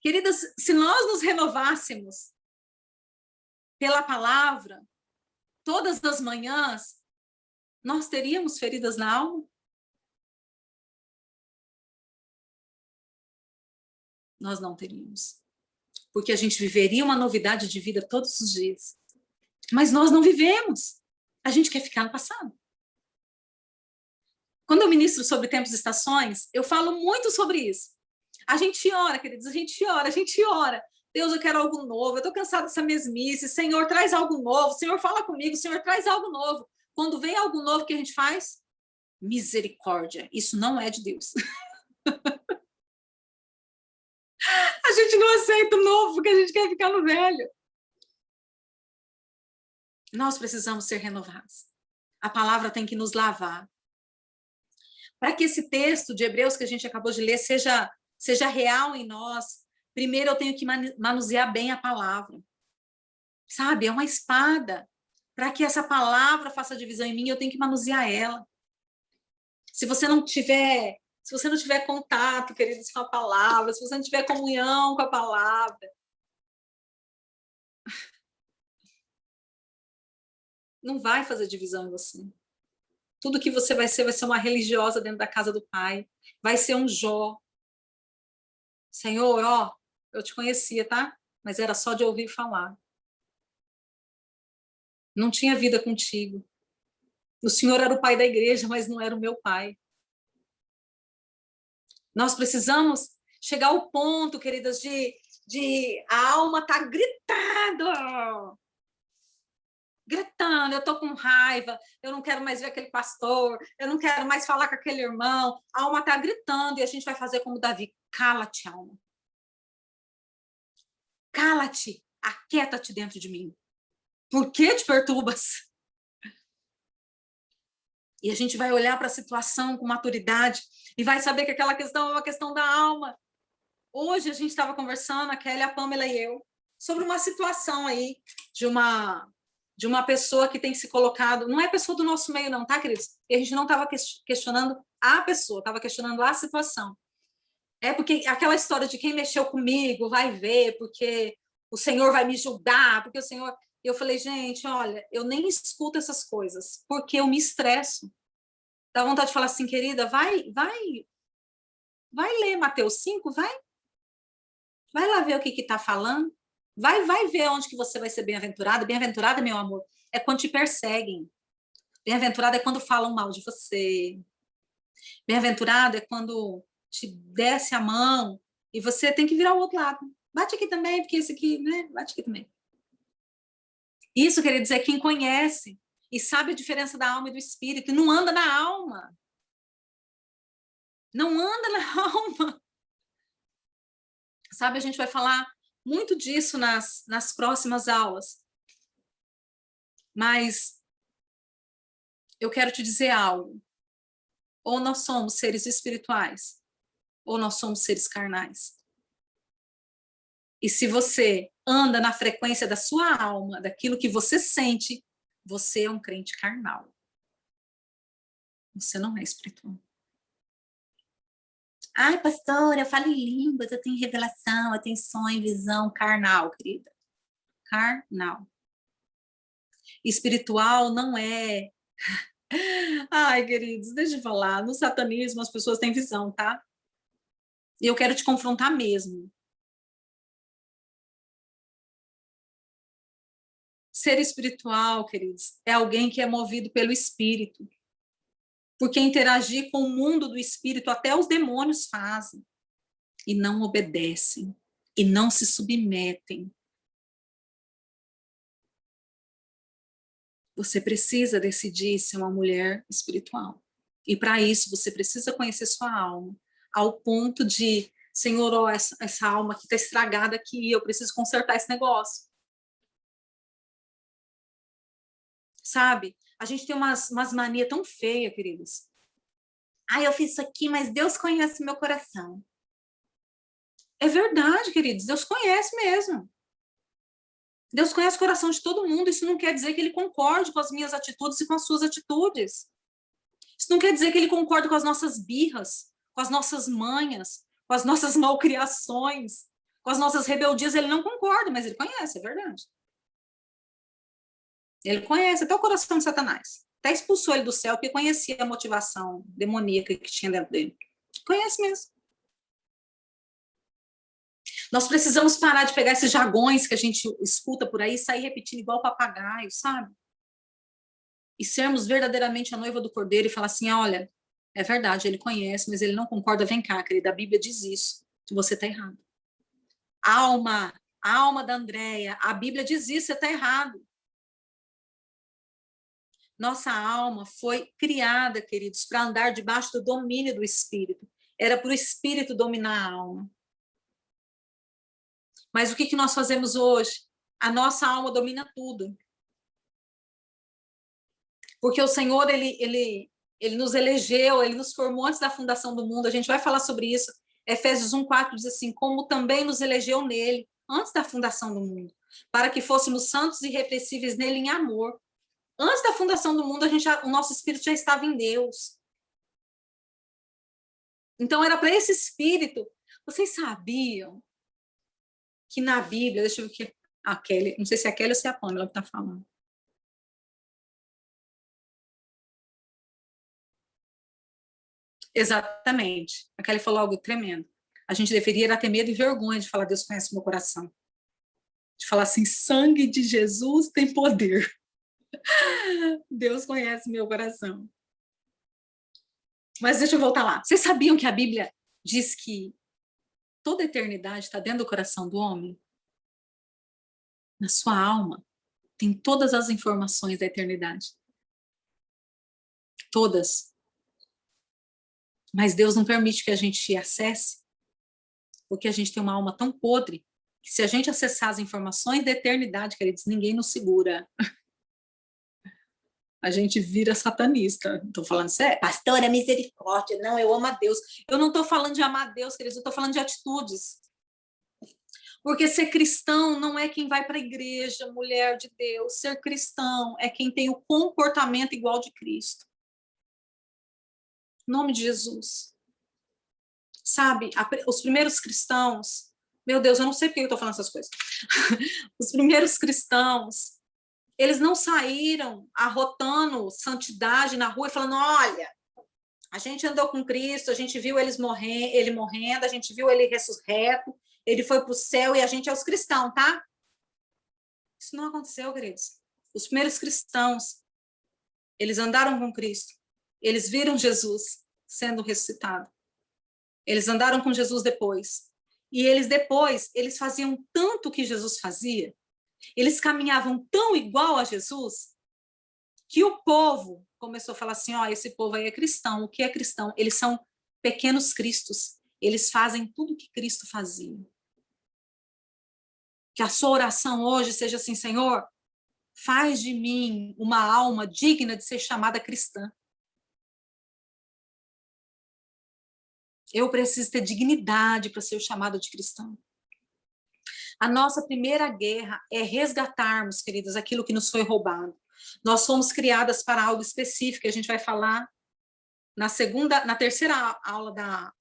Queridas, se nós nos renovássemos pela palavra, todas as manhãs, nós teríamos feridas na alma? Nós não teríamos. Porque a gente viveria uma novidade de vida todos os dias. Mas nós não vivemos. A gente quer ficar no passado. Quando eu ministro sobre tempos e estações, eu falo muito sobre isso. A gente ora, queridos, a gente ora. Deus, eu quero algo novo, eu estou cansada dessa mesmice. Senhor, traz algo novo. Senhor, fala comigo. Senhor, traz algo novo. Quando vem algo novo, o que a gente faz? Misericórdia. Isso não é de Deus. A gente não aceita o novo, porque a gente quer ficar no velho. Nós precisamos ser renovados. A palavra tem que nos lavar. Para que esse texto de Hebreus que a gente acabou de ler seja real em nós, primeiro eu tenho que manusear bem a palavra. Sabe? É uma espada. Para que essa palavra faça divisão em mim, eu tenho que manusear ela. Se você não tiver contato, queridos, com a palavra, se você não tiver comunhão com a palavra, não vai fazer divisão em você. Tudo que você vai ser uma religiosa dentro da casa do Pai. Vai ser um Jó. Senhor, ó, eu te conhecia, tá? Mas era só de ouvir falar. Não tinha vida contigo. O Senhor era o pai da igreja, mas não era o meu pai. Nós precisamos chegar ao ponto, queridas, de a alma tá gritando. Gritando, eu estou com raiva, eu não quero mais ver aquele pastor, eu não quero mais falar com aquele irmão. A alma está gritando e a gente vai fazer como Davi. Cala-te, alma. Cala-te, aquieta-te dentro de mim. Por que te perturbas? E a gente vai olhar para a situação com maturidade e vai saber que aquela questão é uma questão da alma. Hoje a gente estava conversando, a Kelly, a Pamela e eu, sobre uma situação aí de uma pessoa que tem se colocado, não é pessoa do nosso meio não, tá, queridos? E a gente não estava questionando a pessoa, estava questionando a situação. É porque aquela história de quem mexeu comigo vai ver, porque o Senhor vai me julgar, porque o Senhor... Eu falei, gente, olha, eu nem escuto essas coisas, porque eu me estresso. Dá vontade de falar assim, querida, vai ler Mateus 5, vai lá ver o que está falando. Vai ver onde que você vai ser bem-aventurada. Bem-aventurada, meu amor, é quando te perseguem. Bem-aventurada é quando falam mal de você. Bem-aventurada é quando te desce a mão e você tem que virar o outro lado. Bate aqui também, porque esse aqui, né? Bate aqui também. Isso quer dizer quem conhece e sabe a diferença da alma e do espírito e não anda na alma. Não anda na alma. Sabe, a gente vai falar muito disso nas próximas aulas. Mas eu quero te dizer algo. Ou nós somos seres espirituais, ou nós somos seres carnais. E se você anda na frequência da sua alma, daquilo que você sente, você é um crente carnal. Você não é espiritual. Ai, pastora, eu falo em línguas, eu tenho revelação, eu tenho sonho, visão, carnal, querida. Carnal. Espiritual não é... Ai, queridos, deixa eu falar. No satanismo as pessoas têm visão, tá? E eu quero te confrontar mesmo. Ser espiritual, queridos, é alguém que é movido pelo Espírito. Porque interagir com o mundo do espírito até os demônios fazem. E não obedecem. E não se submetem. Você precisa decidir ser uma mulher espiritual. E para isso você precisa conhecer sua alma. Ao ponto de, Senhor, ó, essa alma que está estragada aqui, eu preciso consertar esse negócio. Sabe? A gente tem umas manias tão feias, queridos. Eu fiz isso aqui, mas Deus conhece meu coração. É verdade, queridos, Deus conhece mesmo. Deus conhece o coração de todo mundo, isso não quer dizer que ele concorde com as minhas atitudes e com as suas atitudes. Isso não quer dizer que ele concorda com as nossas birras, com as nossas manhas, com as nossas malcriações, com as nossas rebeldias, ele não concorda, mas ele conhece, é verdade. Ele conhece até o coração de Satanás. Até expulsou ele do céu, porque conhecia a motivação demoníaca que tinha dentro dele. Conhece mesmo. Nós precisamos parar de pegar esses jargões que a gente escuta por aí e sair repetindo igual papagaio, sabe? E sermos verdadeiramente a noiva do Cordeiro e falar assim, olha, é verdade, ele conhece, mas ele não concorda. Vem cá, querida, a Bíblia diz isso, que você está errado. A alma da Andréia, a Bíblia diz isso, você está errado. Nossa alma foi criada, queridos, para andar debaixo do domínio do Espírito. Era para o Espírito dominar a alma. Mas o que nós fazemos hoje? A nossa alma domina tudo. Porque o Senhor, ele nos elegeu, ele nos formou antes da fundação do mundo. A gente vai falar sobre isso. Efésios 1:4 diz assim, como também nos elegeu nele, antes da fundação do mundo, para que fôssemos santos e irrepreensíveis nele em amor. Antes da fundação do mundo, o nosso espírito já estava em Deus. Então, era para esse espírito. Vocês sabiam que na Bíblia, deixa eu ver aqui, a Kelly, não sei se é a Kelly ou se é a Pamela que está falando. Exatamente. A Kelly falou algo tremendo. A gente deveria ter medo e vergonha de falar, Deus conhece o meu coração. De falar assim, sangue de Jesus tem poder. Deus conhece meu coração. Mas deixa eu voltar lá. Vocês sabiam que a Bíblia diz que toda a eternidade está dentro do coração do homem? Na sua alma tem todas as informações da eternidade. Todas. Mas Deus não permite que a gente acesse, porque a gente tem uma alma tão podre, que se a gente acessar as informações da eternidade, queridos, ninguém nos segura. A gente vira satanista. Estou falando sério? Pastora, misericórdia. Não, eu amo a Deus. Eu não estou falando de amar a Deus, queridos, eu estou falando de atitudes. Porque ser cristão não é quem vai para a igreja, mulher de Deus. Ser cristão é quem tem o comportamento igual de Cristo. Em nome de Jesus. Sabe, os primeiros cristãos... Meu Deus, eu não sei porque eu estou falando essas coisas. Os primeiros cristãos, eles não saíram arrotando santidade na rua e falando, olha, a gente andou com Cristo, a gente viu ele morrendo, a gente viu ele ressurreto, ele foi para o céu e a gente é os cristãos, tá? Isso não aconteceu, queridos. Os primeiros cristãos, eles andaram com Cristo, eles viram Jesus sendo ressuscitado. Eles andaram com Jesus depois. E eles faziam tanto o que Jesus fazia, eles caminhavam tão igual a Jesus, que o povo começou a falar assim, ó, esse povo aí é cristão. O que é cristão? Eles são pequenos cristos. Eles fazem tudo o que Cristo fazia. Que a sua oração hoje seja assim, Senhor, faz de mim uma alma digna de ser chamada cristã. Eu preciso ter dignidade para ser chamada de cristão. A nossa primeira guerra é resgatarmos, queridas, aquilo que nos foi roubado. Nós fomos criadas para algo específico, a gente vai falar na terceira aula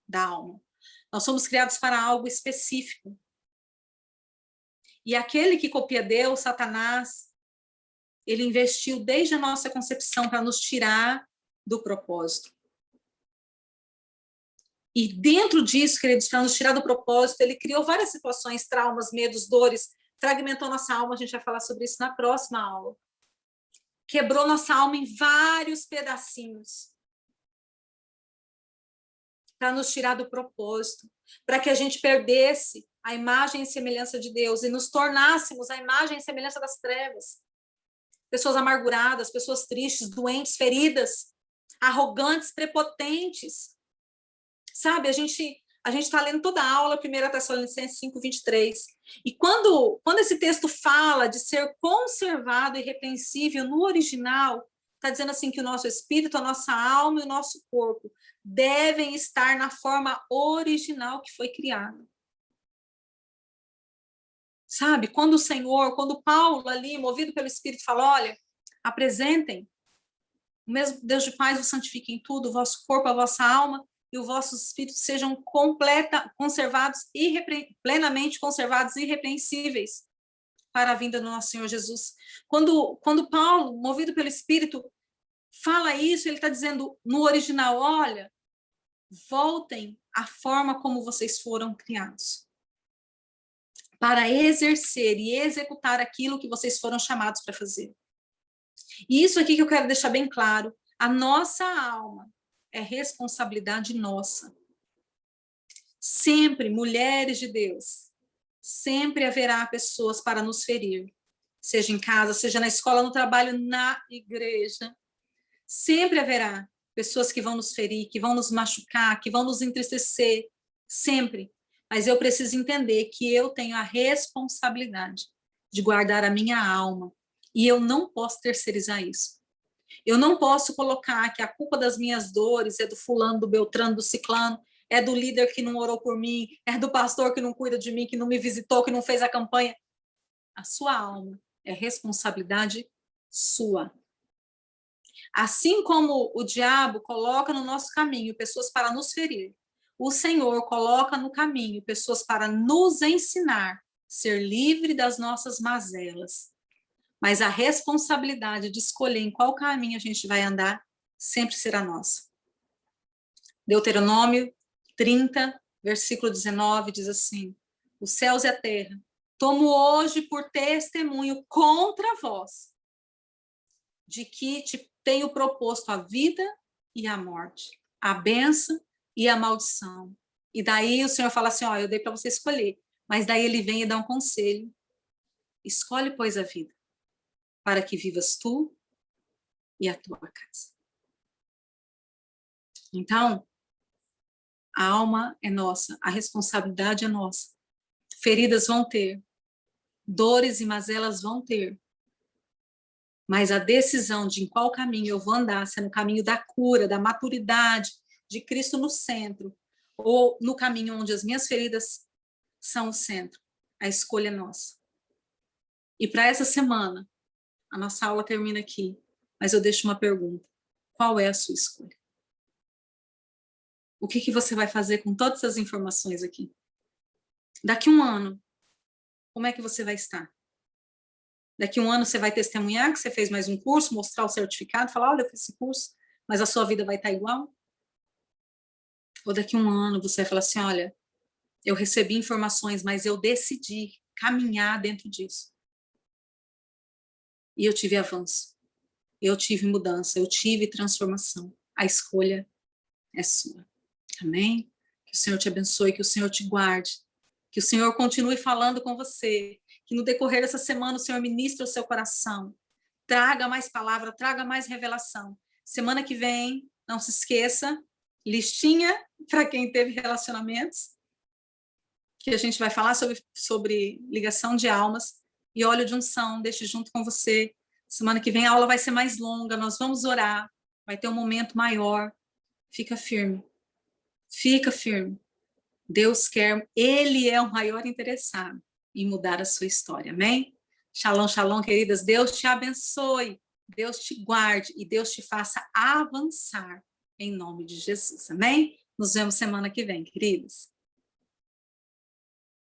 da alma. Nós somos criados para algo específico. E aquele que copia Deus, Satanás, ele investiu desde a nossa concepção para nos tirar do propósito. E dentro disso, queridos, para nos tirar do propósito, ele criou várias situações, traumas, medos, dores, fragmentou nossa alma, a gente vai falar sobre isso na próxima aula. Quebrou nossa alma em vários pedacinhos. para nos tirar do propósito, para que a gente perdesse a imagem e semelhança de Deus e nos tornássemos a imagem e semelhança das trevas. Pessoas amarguradas, pessoas tristes, doentes, feridas, arrogantes, prepotentes. Sabe, a gente está lendo toda a aula, 1 Tessalonicenses 5:23. E quando esse texto fala de ser conservado e irrepreensível no original, está dizendo assim que o nosso espírito, a nossa alma e o nosso corpo devem estar na forma original que foi criada. Sabe, quando Paulo ali, movido pelo Espírito, fala, olha, apresentem, o mesmo Deus de paz vos santifique em tudo, o vosso corpo, a vossa alma e os vossos espíritos sejam plenamente conservados e irrepreensíveis para a vinda do nosso Senhor Jesus. Quando Paulo, movido pelo Espírito, fala isso, ele está dizendo no original, olha, voltem à forma como vocês foram criados, para exercer e executar aquilo que vocês foram chamados para fazer. E isso aqui que eu quero deixar bem claro, a nossa alma é responsabilidade nossa. Sempre, mulheres de Deus, sempre haverá pessoas para nos ferir, seja em casa, seja na escola, no trabalho, na igreja. Sempre haverá pessoas que vão nos ferir, que vão nos machucar, que vão nos entristecer, sempre. Mas eu preciso entender que eu tenho a responsabilidade de guardar a minha alma e eu não posso terceirizar isso. Eu não posso colocar que a culpa das minhas dores é do fulano, do beltrano, do ciclano, é do líder que não orou por mim, é do pastor que não cuida de mim, que não me visitou, que não fez a campanha. A sua alma é responsabilidade sua. Assim como o diabo coloca no nosso caminho pessoas para nos ferir, o Senhor coloca no caminho pessoas para nos ensinar a ser livre das nossas mazelas. Mas a responsabilidade de escolher em qual caminho a gente vai andar sempre será nossa. Deuteronômio 30, versículo 19, diz assim, os céus e a terra, tomo hoje por testemunho contra vós, de que te tenho proposto a vida e a morte, a bênção e a maldição. E daí o Senhor fala assim, ó, eu dei para você escolher, mas daí ele vem e dá um conselho. Escolhe, pois, a vida, para que vivas tu e a tua casa. Então, a alma é nossa, a responsabilidade é nossa. Feridas vão ter, dores e mazelas vão ter, mas a decisão de em qual caminho eu vou andar, se é no caminho da cura, da maturidade, de Cristo no centro, ou no caminho onde as minhas feridas são o centro, a escolha é nossa. E para essa semana, a nossa aula termina aqui, mas eu deixo uma pergunta. Qual é a sua escolha? O que você vai fazer com todas as informações aqui? Daqui a um ano, como é que você vai estar? Daqui a um ano você vai testemunhar que você fez mais um curso, mostrar o certificado, falar, olha, eu fiz esse curso, mas a sua vida vai estar igual? Ou daqui a um ano você vai falar assim, olha, eu recebi informações, mas eu decidi caminhar dentro disso. E eu tive avanço, eu tive mudança, eu tive transformação. A escolha é sua. Amém? Que o Senhor te abençoe, que o Senhor te guarde, que o Senhor continue falando com você, que no decorrer dessa semana o Senhor ministre o seu coração, traga mais palavra, traga mais revelação. Semana que vem, não se esqueça, listinha para quem teve relacionamentos, que a gente vai falar sobre ligação de almas e óleo de unção, deixe junto com você. Semana que vem a aula vai ser mais longa, nós vamos orar, vai ter um momento maior. Fica firme. Fica firme. Deus quer, Ele é o maior interessado em mudar a sua história, amém? Shalom, shalom, queridas. Deus te abençoe, Deus te guarde e Deus te faça avançar em nome de Jesus, amém? Nos vemos semana que vem, queridos.